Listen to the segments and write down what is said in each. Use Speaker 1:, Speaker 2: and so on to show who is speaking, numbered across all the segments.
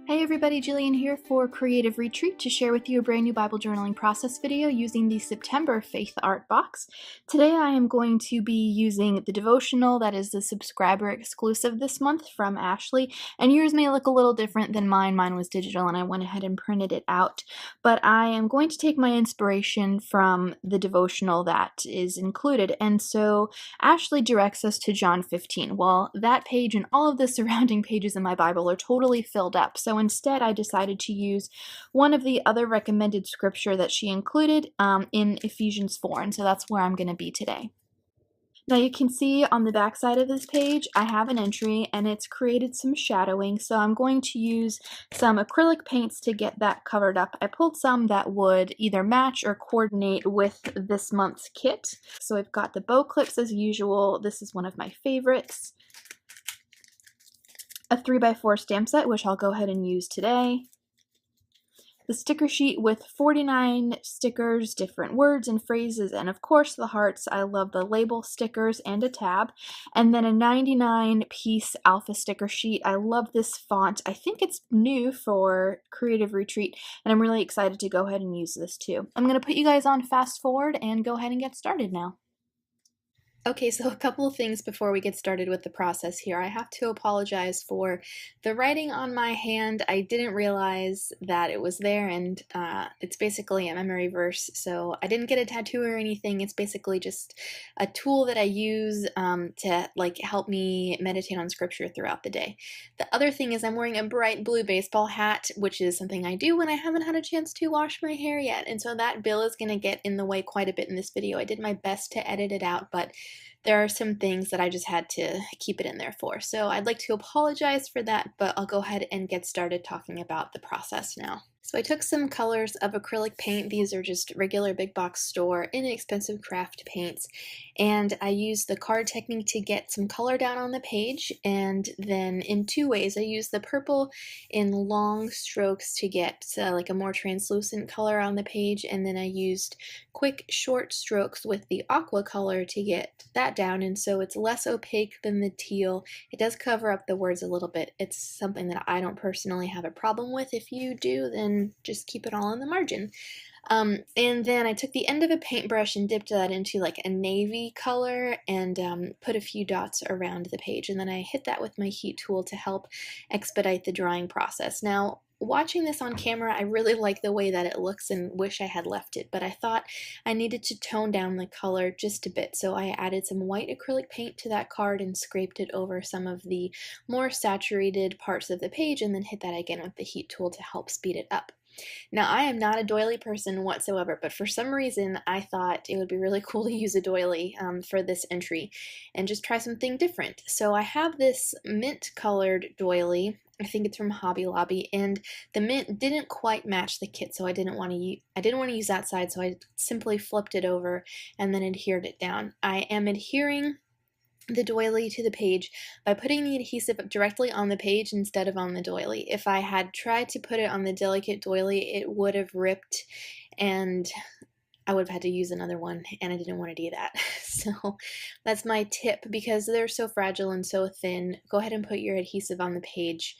Speaker 1: Hey everybody, Jillian here for Creative Retreat to share with you a brand new Bible journaling process video using the September Faith Art Box. Today I am going to be using the devotional that is the subscriber exclusive this month from Ashley, and yours may look a little different than mine. Mine was digital and I went ahead and printed it out, but I am going to take my inspiration from the devotional that is included, and so Ashley directs us to John 15. Well, that page and all of the surrounding pages in my Bible are totally filled up, so instead I decided to use one of the other recommended scripture that she included in Ephesians 4, and so that's where I'm going to be today. Now you can see on the back side of this page I have an entry and it's created some shadowing, so I'm going to use some acrylic paints to get that covered up. I pulled some that would either match or coordinate with this month's kit. So I've got the bow clips as usual. This is one of my favorites. A 3x4 stamp set, which I'll go ahead and use today. The sticker sheet with 49 stickers, different words and phrases, and of course the hearts. I love the label stickers and a tab. And then a 99-piece alpha sticker sheet. I love this font. I think it's new for Creative Retreat, and I'm really excited to go ahead and use this too. I'm going to put you guys on fast forward and go ahead and get started now. Okay, so a couple of things before we get started with the process here. I have to apologize for the writing on my hand. I didn't realize that it was there, and it's basically a memory verse, so I didn't get a tattoo or anything. It's basically just a tool that I use to help me meditate on scripture throughout the day. The other thing is I'm wearing a bright blue baseball hat, which is something I do when I haven't had a chance to wash my hair yet, and so that bill is going to get in the way quite a bit in this video. I did my best to edit it out, but there are some things that I just had to keep it in there for. So I'd like to apologize for that, but I'll go ahead and get started talking about the process now. So I took some colors of acrylic paint. These are just regular big box store, inexpensive craft paints. And I used the card technique to get some color down on the page. And then in two ways, I used the purple in long strokes to get like a more translucent color on the page. And then I used quick short strokes with the aqua color to get that down. And so it's less opaque than the teal. It does cover up the words a little bit. It's something that I don't personally have a problem with. If you do, then just keep it all in the margin. And then I took the end of a paintbrush and dipped that into like a navy color and put a few dots around the page. And then I hit that with my heat tool to help expedite the drawing process. Now, watching this on camera, I really like the way that it looks and wish I had left it, but I thought I needed to tone down the color just a bit, so I added some white acrylic paint to that card and scraped it over some of the more saturated parts of the page, and then hit that again with the heat tool to help speed it up. Now, I am not a doily person whatsoever, but for some reason I thought it would be really cool to use a doily for this entry and just try something different. So I have this mint colored doily. I think it's from Hobby Lobby, and the mint didn't quite match the kit, so I didn't want to use that side, so I simply flipped it over and then adhered it down. I am adhering the doily to the page by putting the adhesive directly on the page instead of on the doily. If I had tried to put it on the delicate doily, it would have ripped and I would have had to use another one, and I didn't want to do that. So that's my tip, because they're so fragile and so thin. Go ahead and put your adhesive on the page.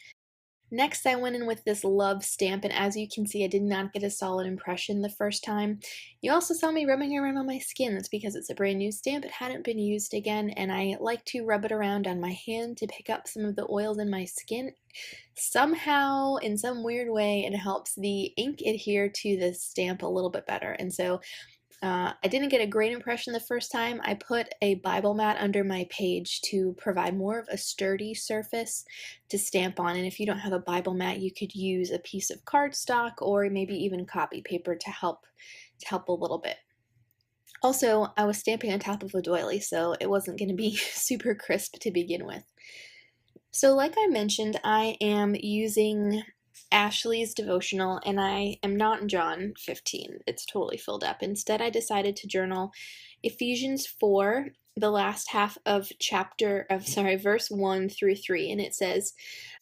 Speaker 1: Next, I went in with this love stamp, and as you can see, I did not get a solid impression the first time. You also saw me rubbing it around on my skin. That's because it's a brand new stamp. It hadn't been used again, and I like to rub it around on my hand to pick up some of the oils in my skin. Somehow, in some weird way, it helps the ink adhere to the stamp a little bit better, and so I didn't get a great impression the first time. I put a Bible mat under my page to provide more of a sturdy surface to stamp on, and if you don't have a Bible mat, you could use a piece of cardstock or maybe even copy paper to help a little bit. Also, I was stamping on top of a doily, so it wasn't going to be super crisp to begin with. So like I mentioned, I am using Ashley's devotional, and I am not in John 15. It's totally filled up. Instead, I decided to journal Ephesians 4, the last half of verse 1 through 3, and it says,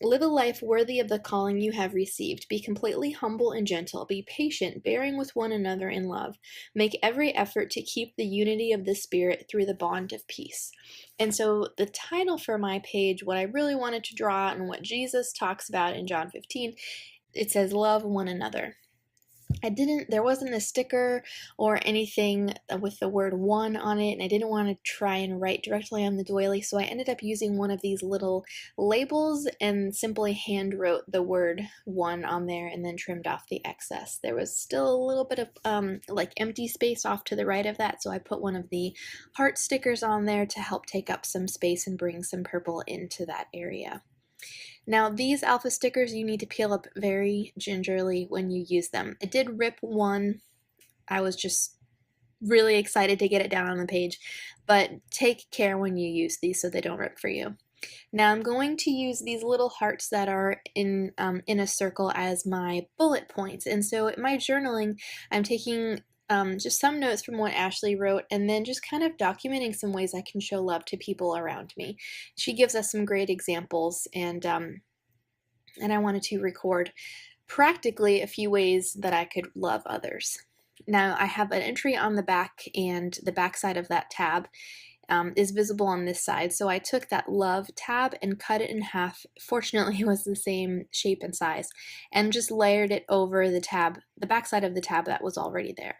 Speaker 1: "Live a life worthy of the calling you have received. Be completely humble and gentle. Be patient, bearing with one another in love. Make every effort to keep the unity of the Spirit through the bond of peace." And so the title for my page, what I really wanted to draw and what Jesus talks about in John 15, it says, "Love one another." There wasn't a sticker or anything with the word one on it, and I didn't want to try and write directly on the doily, so I ended up using one of these little labels and simply hand wrote the word one on there and then trimmed off the excess. There was still a little bit of like empty space off to the right of that, so I put one of the heart stickers on there to help take up some space and bring some purple into that area. Now these alpha stickers, you need to peel up very gingerly when you use them. It did rip one. I was just really excited to get it down on the page, but take care when you use these so they don't rip for you. Now I'm going to use these little hearts that are in a circle as my bullet points, and so in my journaling I'm taking just some notes from what Ashley wrote, and then just kind of documenting some ways I can show love to people around me. She gives us some great examples, and I wanted to record practically a few ways that I could love others. Now I have an entry on the back, and the back side of that tab is visible on this side, so I took that love tab and cut it in half. Fortunately, it was the same shape and size, and just layered it over the tab, the back side of the tab that was already there,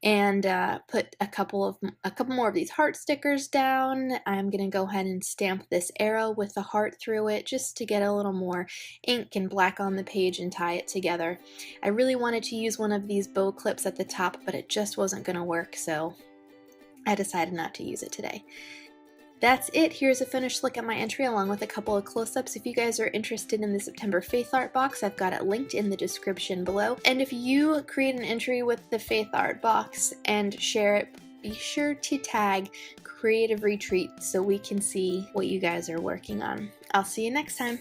Speaker 1: and put a couple more of these heart stickers down. I'm gonna go ahead and stamp this arrow with the heart through it just to get a little more ink and black on the page and tie it together. I really wanted to use one of these bow clips at the top, but it just wasn't gonna work, so I decided not to use it today. That's it. Here's a finished look at my entry along with a couple of close-ups. If you guys are interested in the September Faith Art box, I've got it linked in the description below. And if you create an entry with the Faith Art box and share it, be sure to tag Creative Retreat so we can see what you guys are working on. I'll see you next time.